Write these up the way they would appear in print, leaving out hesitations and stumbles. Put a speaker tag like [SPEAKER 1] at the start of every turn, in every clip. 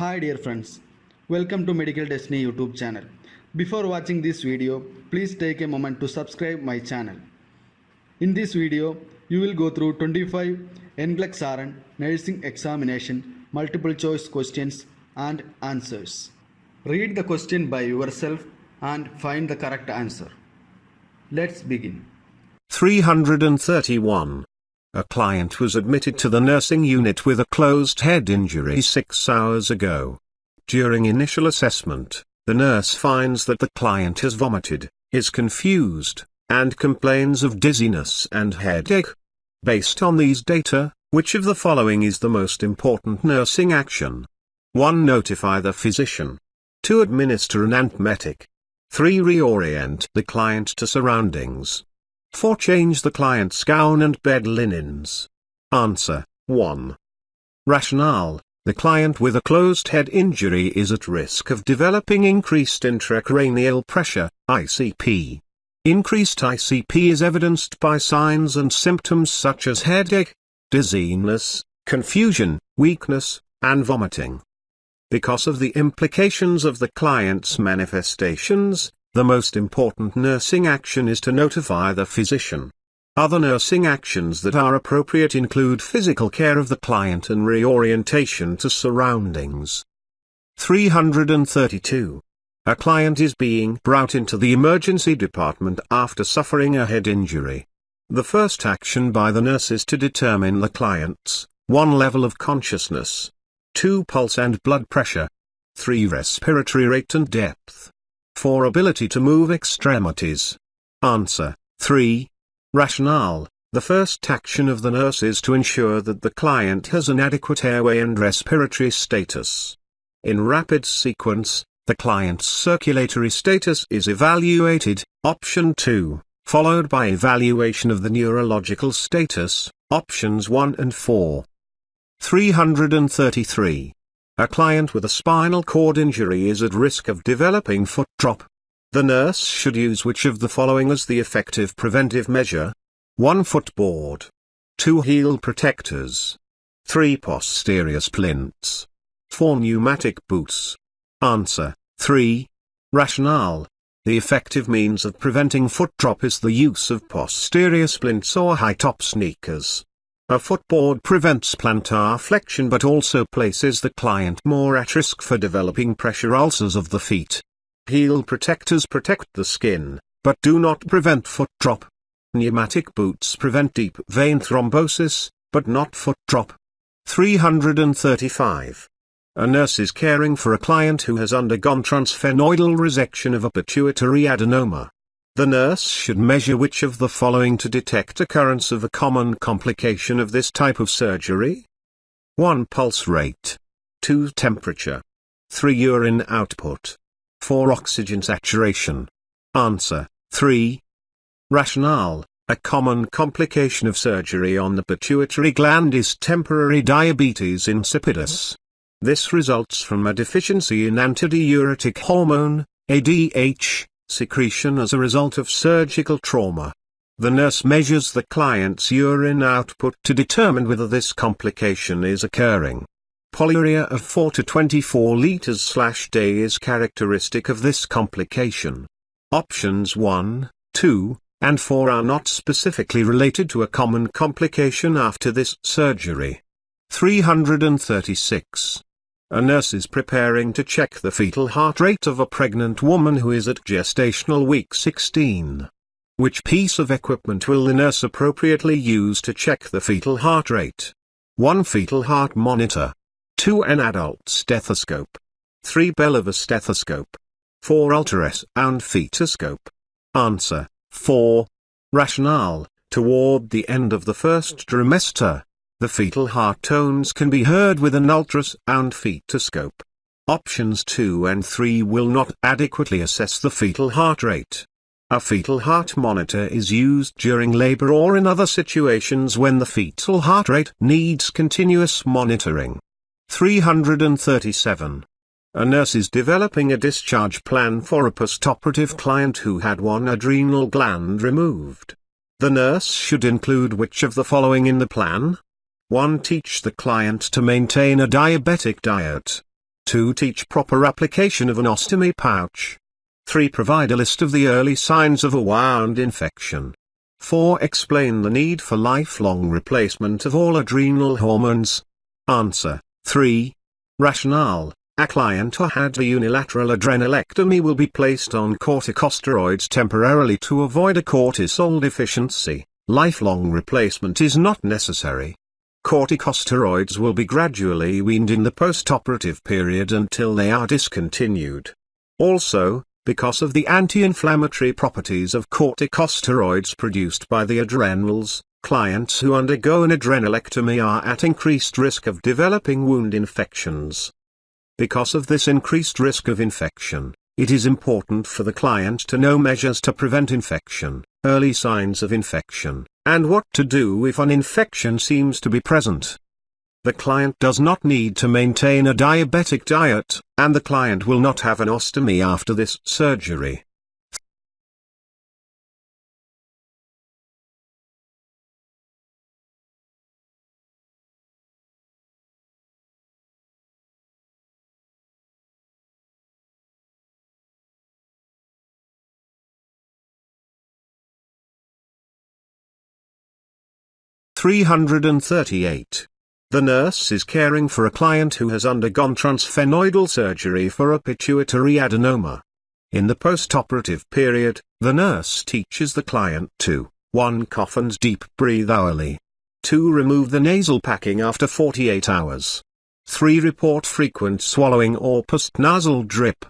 [SPEAKER 1] Hi dear friends, welcome to Medical Destiny YouTube channel. Before watching this video, please take a moment to subscribe my channel. In this video, you will go through 25 Nclex-Rn nursing examination multiple choice questions and answers. Read the question by yourself and find the correct answer. Let's begin.
[SPEAKER 2] 331. A client was admitted to the nursing unit with a closed head injury 6 hours ago. During initial assessment, the nurse finds that the client has vomited, is confused, and complains of dizziness and headache. Based on these data, which of the following is the most important nursing action? 1. Notify the physician. 2. Administer an antiemetic. 3. Reorient the client to surroundings. 4. Change the client's gown and bed linens. Answer: 1. Rationale: the client with a closed head injury is at risk of developing increased intracranial pressure, ICP. Increased ICP is evidenced by signs and symptoms such as headache, dizziness, confusion, weakness, and vomiting. Because of the implications of the client's manifestations, the most important nursing action is to notify the physician. Other nursing actions that are appropriate include physical care of the client and reorientation to surroundings. 332. A client is being brought into the emergency department after suffering a head injury. The first action by the nurse is to determine the client's 1. Level of consciousness, 2. Pulse and blood pressure, 3. Respiratory rate and depth, 4. Ability to move extremities. Answer: 3. Rationale: the first action of the nurse is to ensure that the client has an adequate airway and respiratory status. In rapid sequence, the client's circulatory status is evaluated, option 2, followed by evaluation of the neurological status, options 1 and 4. 333. A client with a spinal cord injury is at risk of developing foot drop. The nurse should use which of the following as the effective preventive measure? 1. Footboard. 2. Heel protectors. 3. Posterior splints. 4. Pneumatic boots. Answer: 3. Rationale: the effective means of preventing foot drop is the use of posterior splints or high-top sneakers. A footboard prevents plantar flexion but also places the client more at risk for developing pressure ulcers of the feet. Heel protectors protect the skin, but do not prevent foot drop. Pneumatic boots prevent deep vein thrombosis, but not foot drop. 335. A nurse is caring for a client who has undergone transsphenoidal resection of a pituitary adenoma. The nurse should measure which of the following to detect occurrence of a common complication of this type of surgery? 1. Pulse rate. 2. Temperature. 3. Urine output. 4. Oxygen saturation. Answer: 3. Rationale: a common complication of surgery on the pituitary gland is temporary diabetes insipidus. This results from a deficiency in antidiuretic hormone, ADH, secretion as a result of surgical trauma. The nurse measures the client's urine output to determine whether this complication is occurring. Polyuria of 4 to 24 liters/day is characteristic of this complication. Options 1, 2, and 4 are not specifically related to a common complication after this surgery. 336. A nurse is preparing to check the fetal heart rate of a pregnant woman who is at gestational week 16. Which piece of equipment will the nurse appropriately use to check the fetal heart rate? 1. Fetal heart monitor. 2. An adult stethoscope. 3. Bellover stethoscope. 4. Ultrasound fetoscope. Answer: 4. Rationale: toward the end of the first trimester, the fetal heart tones can be heard with an ultrasound fetoscope. Options 2 and 3 will not adequately assess the fetal heart rate. A fetal heart monitor is used during labor or in other situations when the fetal heart rate needs continuous monitoring. 337. A nurse is developing a discharge plan for a post-operative client who had one adrenal gland removed. The nurse should include which of the following in the plan? 1. Teach the client to maintain a diabetic diet. 2. Teach proper application of an ostomy pouch. 3. Provide a list of the early signs of a wound infection. 4. Explain the need for lifelong replacement of all adrenal hormones. Answer. 3. Rationale. A client who had a unilateral adrenalectomy will be placed on corticosteroids temporarily to avoid a cortisol deficiency. Lifelong replacement is not necessary. Corticosteroids will be gradually weaned in the post-operative period until they are discontinued. Also, because of the anti-inflammatory properties of corticosteroids produced by the adrenals, clients who undergo an adrenalectomy are at increased risk of developing wound infections. Because of this increased risk of infection, it is important for the client to know measures to prevent infection, early signs of infection, and what to do if an infection seems to be present. The client does not need to maintain a diabetic diet, and the client will not have an ostomy after this surgery. (338). The nurse is caring for a client who has undergone transsphenoidal surgery for a pituitary adenoma. In the postoperative period, the nurse teaches the client to 1. Cough and deep breathe hourly. 2. Remove the nasal packing after 48 hours. 3. Report frequent swallowing or postnasal drip.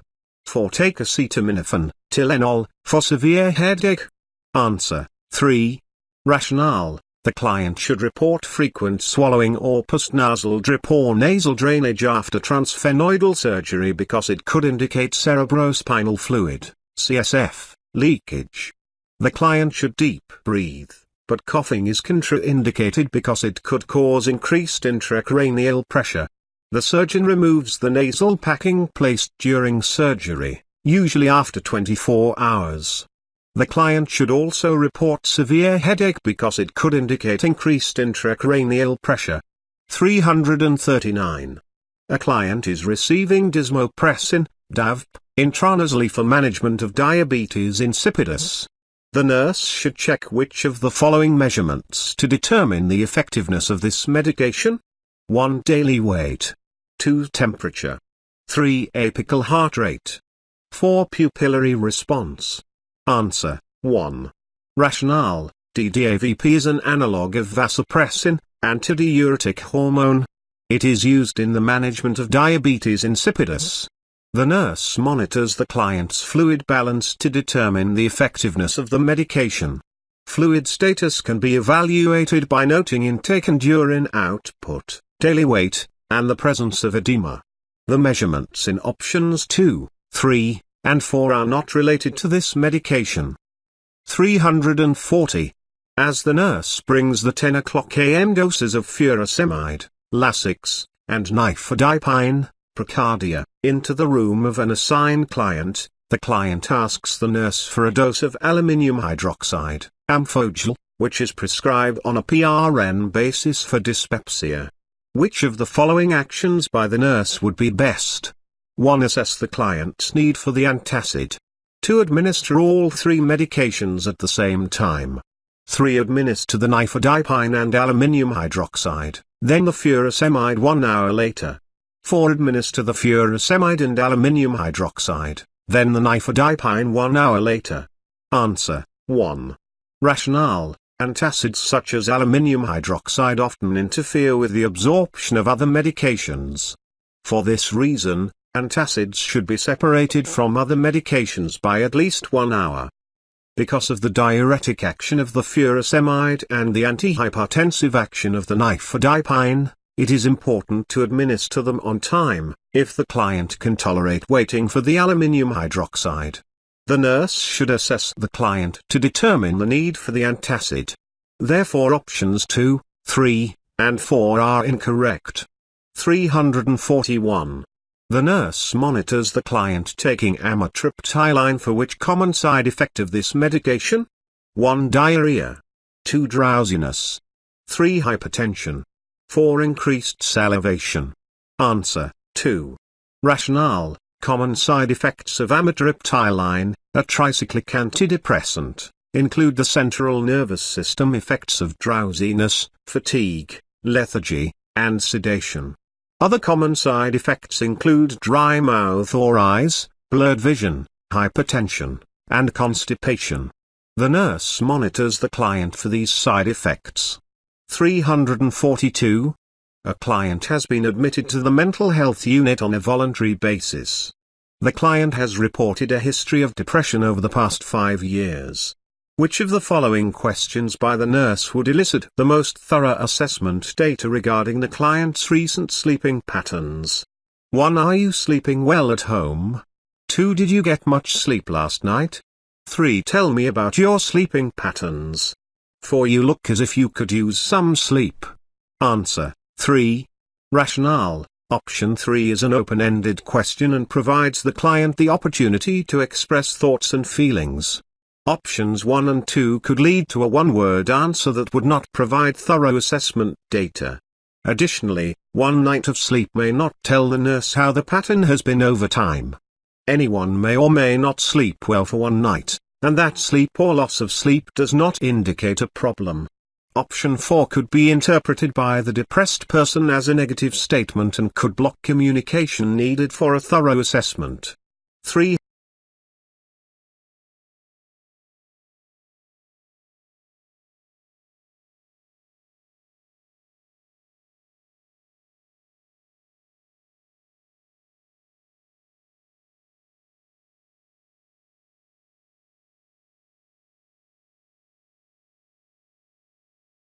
[SPEAKER 2] 4. Take acetaminophen, Tylenol, for severe headache. Answer. 3. Rationale. The client should report frequent swallowing or postnasal drip or nasal drainage after transsphenoidal surgery because it could indicate cerebrospinal fluid, CSF, leakage. The client should deep breathe, but coughing is contraindicated because it could cause increased intracranial pressure. The surgeon removes the nasal packing placed during surgery, usually after 24 hours. The client should also report severe headache because it could indicate increased intracranial pressure. 339. A client is receiving desmopressin, DAVP, intranasally for management of diabetes insipidus. The nurse should check which of the following measurements to determine the effectiveness of this medication. 1. Daily weight. 2. Temperature. 3. Apical heart rate. 4. Pupillary response. Answer. 1. Rationale. DDAVP is an analog of vasopressin, antidiuretic hormone. It is used in the management of diabetes insipidus. The nurse monitors the client's fluid balance to determine the effectiveness of the medication. Fluid status can be evaluated by noting intake and urine output, daily weight, and the presence of edema. The measurements in options 2, 3, and 4 are not related to this medication. 340. As the nurse brings the 10 o'clock am doses of furosemide, Lasix, and nifedipine, Procardia, into the room of an assigned client, the client asks the nurse for a dose of aluminium hydroxide, Amphogel, which is prescribed on a PRN basis for dyspepsia. Which of the following actions by the nurse would be best? 1. Assess the client's need for the antacid. 2. Administer all 3 medications at the same time. 3. Administer the nifedipine and aluminium hydroxide, then the furosemide 1 hour later. 4. Administer the furosemide and aluminium hydroxide, then the nifedipine 1 hour later. Answer. 1. Rationale. Antacids such as aluminium hydroxide often interfere with the absorption of other medications. For this reason, antacids should be separated from other medications by at least 1 hour. Because of the diuretic action of the furosemide and the antihypertensive action of the nifedipine, it is important to administer them on time, if the client can tolerate waiting for the aluminium hydroxide. The nurse should assess the client to determine the need for the antacid. Therefore options 2, 3, and 4 are incorrect. 341. The nurse monitors the client taking amitriptyline, for which common side effect of this medication? 1. Diarrhea. 2. Drowsiness. 3. Hypertension. 4. Increased salivation. Answer. 2. Rationale, common side effects of amitriptyline, a tricyclic antidepressant, include the central nervous system effects of drowsiness, fatigue, lethargy, and sedation. Other common side effects include dry mouth or eyes, blurred vision, hypertension, and constipation. The nurse monitors the client for these side effects. 342. A client has been admitted to the mental health unit on a voluntary basis. The client has reported a history of depression over the past 5 years. Which of the following questions by the nurse would elicit the most thorough assessment data regarding the client's recent sleeping patterns? 1. Are you sleeping well at home? 2. Did you get much sleep last night? 3. Tell me about your sleeping patterns. 4. You look as if you could use some sleep. Answer. 3. Rationale. Option 3 is an open-ended question and provides the client the opportunity to express thoughts and feelings. Options 1 and 2 could lead to a one-word answer that would not provide thorough assessment data. Additionally, 1 night of sleep may not tell the nurse how the pattern has been over time. Anyone may or may not sleep well for 1 night, and that sleep or loss of sleep does not indicate a problem. Option 4 could be interpreted by the depressed person as a negative statement and could block communication needed for a thorough assessment. 3.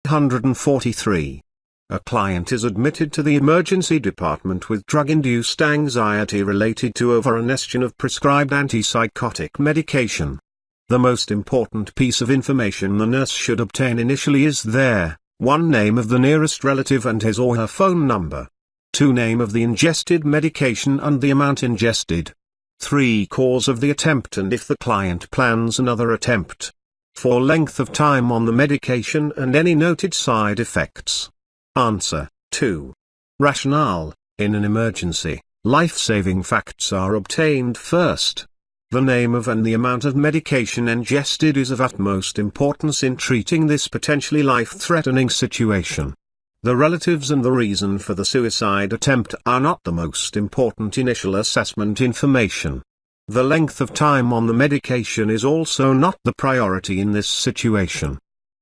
[SPEAKER 2] 143. A client is admitted to the emergency department with drug-induced anxiety related to overingestion of prescribed antipsychotic medication. The most important piece of information the nurse should obtain initially is their 1. Name of the nearest relative and his or her phone number. 2. Name of the ingested medication and the amount ingested. 3. Cause of the attempt and if the client plans another attempt. 4. Length of time on the medication and any noted side effects. Answer. 2. Rationale. In an emergency, life-saving facts are obtained first. The name of and the amount of medication ingested is of utmost importance in treating this potentially life-threatening situation. The relatives and the reason for the suicide attempt are not the most important initial assessment information. The length of time on the medication is also not the priority in this situation.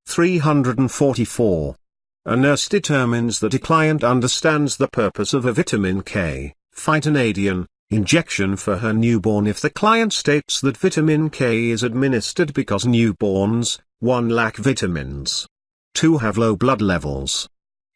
[SPEAKER 2] 344. A nurse determines that a client understands the purpose of a vitamin K, phytonadione, injection for her newborn if the client states that vitamin K is administered because newborns, 1. Lack vitamins. 2. Have low blood levels.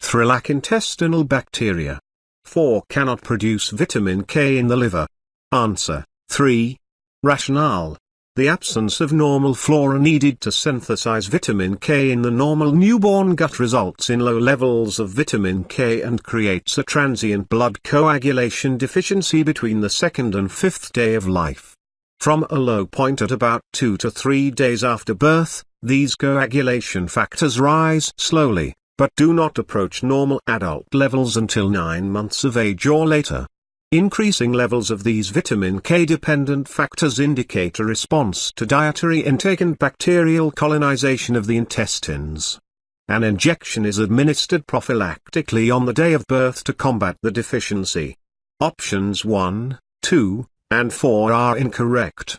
[SPEAKER 2] 3. Lack intestinal bacteria. 4. Cannot produce vitamin K in the liver. Answer. 3. Rationale. The absence of normal flora needed to synthesize vitamin K in the normal newborn gut results in low levels of vitamin K and creates a transient blood coagulation deficiency between the 2nd and 5th day of life. From a low point at about 2 to 3 days after birth, these coagulation factors rise slowly, but do not approach normal adult levels until 9 months of age or later. Increasing levels of these vitamin K-dependent factors indicate a response to dietary intake and bacterial colonization of the intestines. An injection is administered prophylactically on the day of birth to combat the deficiency. Options 1, 2, and 4 are incorrect.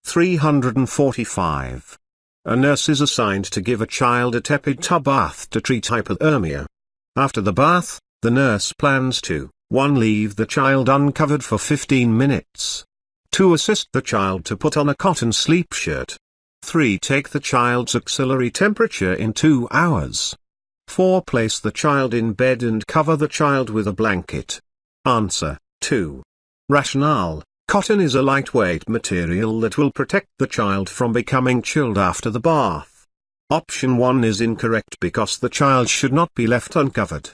[SPEAKER 2] 345. A nurse is assigned to give a child a tepid tub bath to treat hypothermia. After the bath, the nurse plans to 1. Leave the child uncovered for 15 minutes. 2. Assist the child to put on a cotton sleep shirt. 3. Take the child's axillary temperature in 2 hours. 4. Place the child in bed and cover the child with a blanket. Answer. 2. Rationale. Cotton is a lightweight material that will protect the child from becoming chilled after the bath. Option 1 is incorrect because the child should not be left uncovered.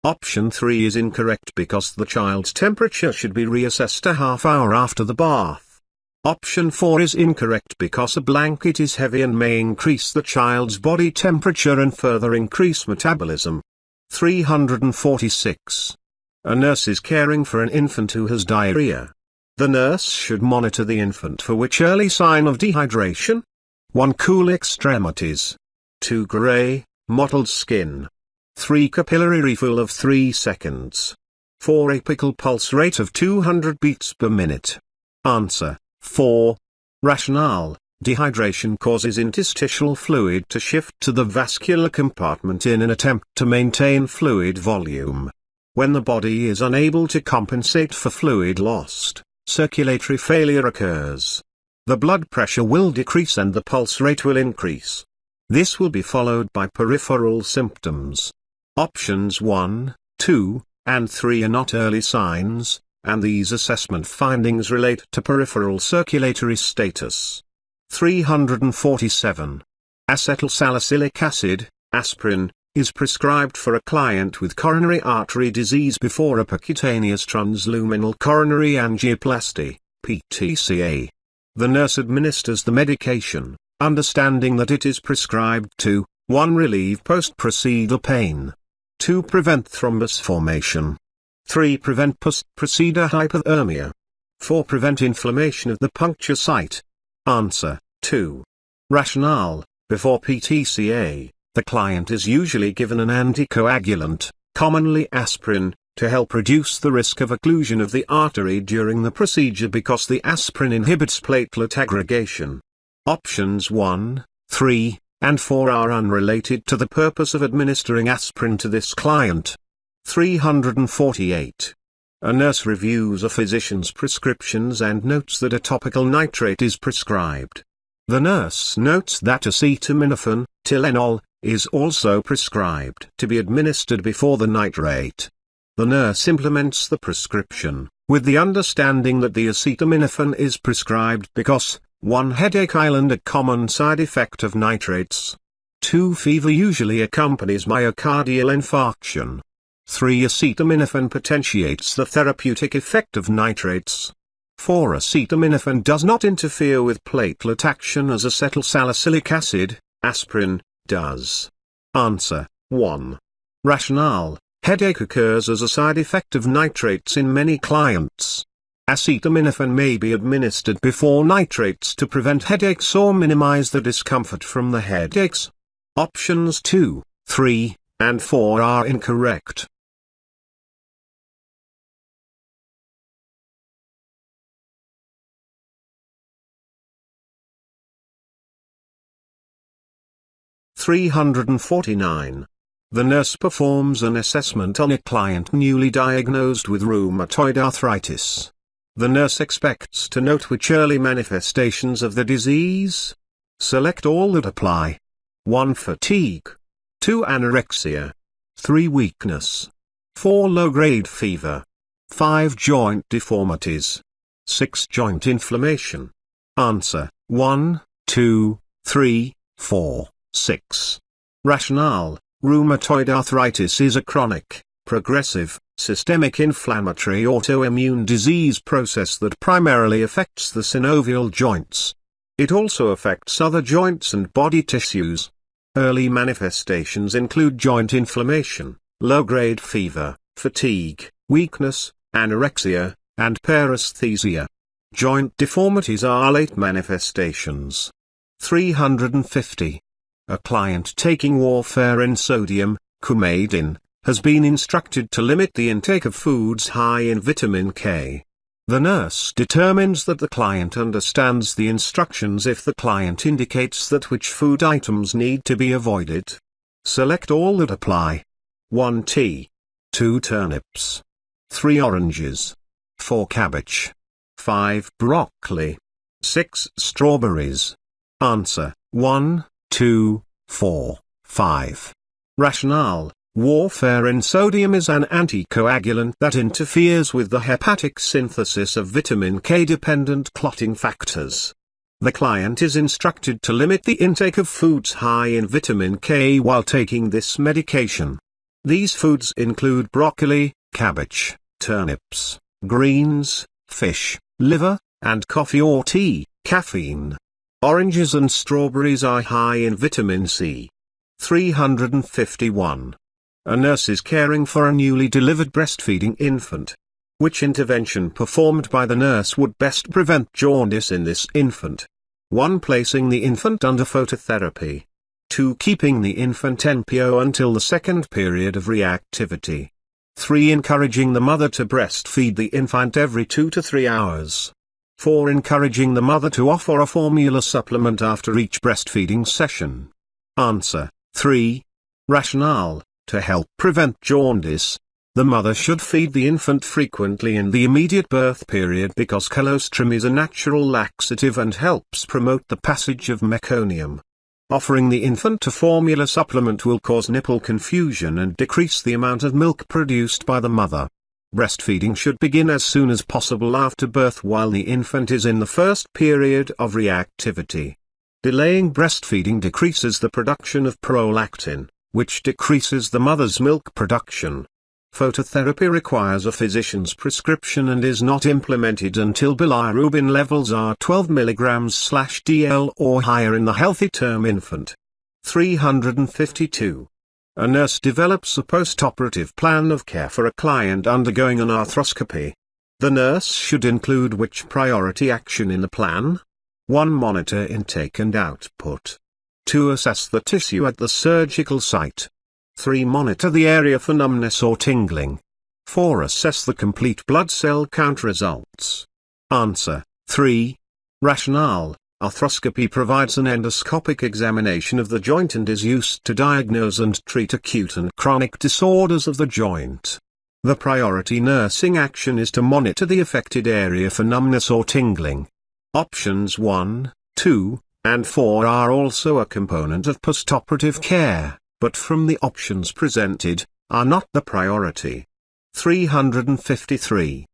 [SPEAKER 2] Option 3 is incorrect because the child's temperature should be reassessed a half hour after the bath. Option 4 is incorrect because a blanket is heavy and may increase the child's body temperature and further increase metabolism. 346. A nurse is caring for an infant who has diarrhea. The nurse should monitor the infant for which early sign of dehydration? 1. Cool extremities. 2. Gray, mottled skin. 3. Capillary refill of 3 seconds. 4. Apical pulse rate of 200 beats per minute. Answer: 4. Rationale: dehydration causes interstitial fluid to shift to the vascular compartment in an attempt to maintain fluid volume. When the body is unable to compensate for fluid lost, circulatory failure occurs. The blood pressure will decrease and the pulse rate will increase. This will be followed by peripheral symptoms. Options 1, 2, and 3 are not early signs, and these assessment findings relate to peripheral circulatory status. 347. Acetylsalicylic acid, aspirin, is prescribed for a client with coronary artery disease before a percutaneous transluminal coronary angioplasty, PTCA. The nurse administers the medication, understanding that it is prescribed to 1. Relieve post-procedure pain. 2. Prevent thrombus formation. 3. Prevent post-procedure hypothermia. 4. Prevent inflammation of the puncture site. Answer: 2. Rationale: before PTCA, the client is usually given an anticoagulant, commonly aspirin, to help reduce the risk of occlusion of the artery during the procedure because the aspirin inhibits platelet aggregation. Options 1, 3, and 4 are unrelated to the purpose of administering aspirin to this client. 348. A nurse reviews a physician's prescriptions and notes that a topical nitrate is prescribed. The nurse notes that acetaminophen, Tylenol, is also prescribed to be administered before the nitrate. The nurse implements the prescription, with the understanding that the acetaminophen is prescribed because 1. Headache island, a common side effect of nitrates. 2. Fever usually accompanies myocardial infarction. 3. Acetaminophen potentiates the therapeutic effect of nitrates. 4. Acetaminophen does not interfere with platelet action as acetylsalicylic acid, aspirin, does. Answer: 1. Rationale: headache occurs as a side effect of nitrates in many clients. Acetaminophen may be administered before nitrates to prevent headaches or minimize the discomfort from the headaches. Options 2, 3, and 4 are incorrect. (349). The nurse performs an assessment on a client newly diagnosed with rheumatoid arthritis. The nurse expects to note which early manifestations of the disease. Select all that apply. 1. Fatigue. 2. Anorexia. 3. Weakness. 4. Low-grade fever. 5. Joint deformities. 6. Joint inflammation. Answer: 1, 2, 3, 4, 6. Rationale: rheumatoid arthritis is a chronic, progressive, systemic inflammatory autoimmune disease process that primarily affects the synovial joints. It also affects other joints and body tissues. Early manifestations include joint inflammation, low-grade fever, fatigue, weakness, anorexia, and paresthesia. Joint deformities are late manifestations. 350. A client taking warfarin sodium, Coumadin, has been instructed to limit the intake of foods high in vitamin K. The nurse determines that the client understands the instructions if the client indicates that which food items need to be avoided. Select all that apply. 1 tea. 2 turnips. 3 oranges. 4 cabbage. 5 broccoli. 6 strawberries. Answer: 1, 2, 4, 5. Rationale: warfarin sodium is an anticoagulant that interferes with the hepatic synthesis of vitamin K-dependent clotting factors. The client is instructed to limit the intake of foods high in vitamin K while taking this medication. These foods include broccoli, cabbage, turnips, greens, fish, liver, and coffee or tea. Caffeine. Oranges and strawberries are high in vitamin C. 351. A nurse is caring for a newly delivered breastfeeding infant. Which intervention performed by the nurse would best prevent jaundice in this infant? 1. Placing the infant under phototherapy. 2. Keeping the infant NPO until the second period of reactivity. 3. Encouraging the mother to breastfeed the infant every 2 to 3 hours. 4. Encouraging the mother to offer a formula supplement after each breastfeeding session. Answer: 3. Rationale: to help prevent jaundice, the mother should feed the infant frequently in the immediate birth period because colostrum is a natural laxative and helps promote the passage of meconium. Offering the infant a formula supplement will cause nipple confusion and decrease the amount of milk produced by the mother. Breastfeeding should begin as soon as possible after birth while the infant is in the first period of reactivity. Delaying breastfeeding decreases the production of prolactin, which decreases the mother's milk production. Phototherapy requires a physician's prescription and is not implemented until bilirubin levels are 12 mg/dl or higher in the healthy term infant. 352. A nurse develops a post-operative plan of care for a client undergoing an arthroscopy. The nurse should include which priority action in the plan? 1. Monitor intake and output. 2. Assess the tissue at the surgical site. 3. Monitor the area for numbness or tingling. 4. Assess the complete blood cell count results. Answer: 3. Rationale: arthroscopy provides an endoscopic examination of the joint and is used to diagnose and treat acute and chronic disorders of the joint. The priority nursing action is to monitor the affected area for numbness or tingling. Options 1, 2, and 4 are also a component of postoperative care, but from the options presented, are not the priority. 353.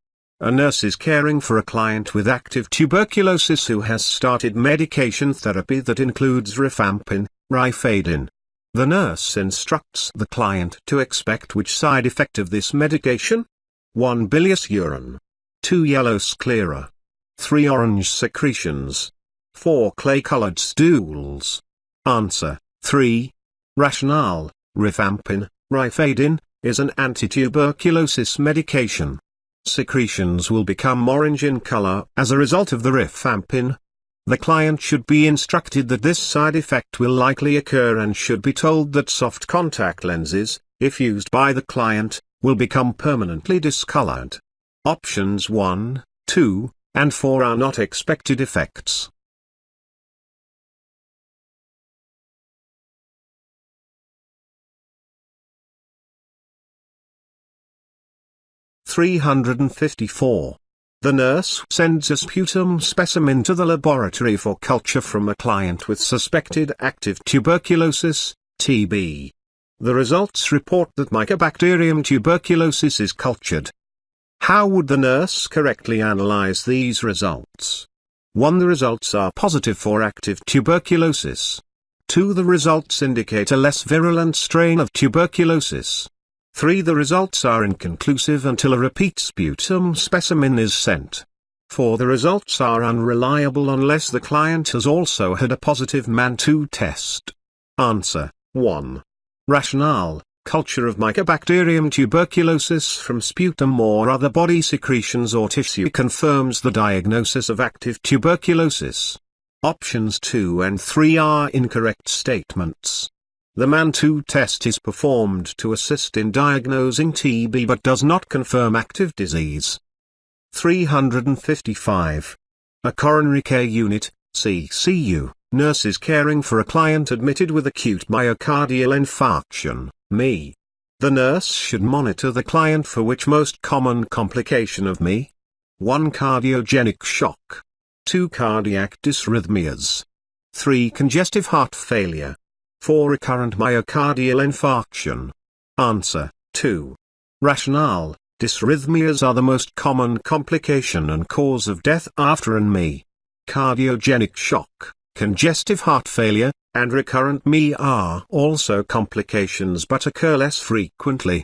[SPEAKER 2] A nurse is caring for a client with active tuberculosis who has started medication therapy that includes rifampin, rifadin. The nurse instructs the client to expect which side effect of this medication? 1. Bilious urine. 2. Yellow sclera. 3. Orange secretions. 4. Clay-colored stools. Answer: 3. Rationale: rifampin, rifadin, is an anti-tuberculosis medication. Secretions will become orange in color as a result of the rifampin. The client should be instructed that this side effect will likely occur and should be told that soft contact lenses, if used by the client, will become permanently discolored. Options 1, 2, and 4 are not expected effects. (354). The nurse sends a sputum specimen to the laboratory for culture from a client with suspected active tuberculosis, TB. The results report that Mycobacterium tuberculosis is cultured. How would the nurse correctly analyze these results? 1. The results are positive for active tuberculosis. 2. The results indicate a less virulent strain of tuberculosis. 3. The results are inconclusive until a repeat sputum specimen is sent. 4. The results are unreliable unless the client has also had a positive MAN2 test. Answer: 1. Rationale: culture of Mycobacterium tuberculosis from sputum or other body secretions or tissue confirms the diagnosis of active tuberculosis. Options 2 and 3 are incorrect statements. The MAN2 test is performed to assist in diagnosing TB but does not confirm active disease. 355. A coronary care unit, CCU, nurse is caring for a client admitted with acute myocardial infarction, ME. The nurse should monitor the client for which most common complication of ME? 1. Cardiogenic shock. 2. Cardiac dysrhythmias. 3. Congestive heart failure. 4. Recurrent myocardial infarction. Answer: 2. Rationale: dysrhythmias are the most common complication and cause of death after an ME. Cardiogenic shock, congestive heart failure, and recurrent ME are also complications but occur less frequently.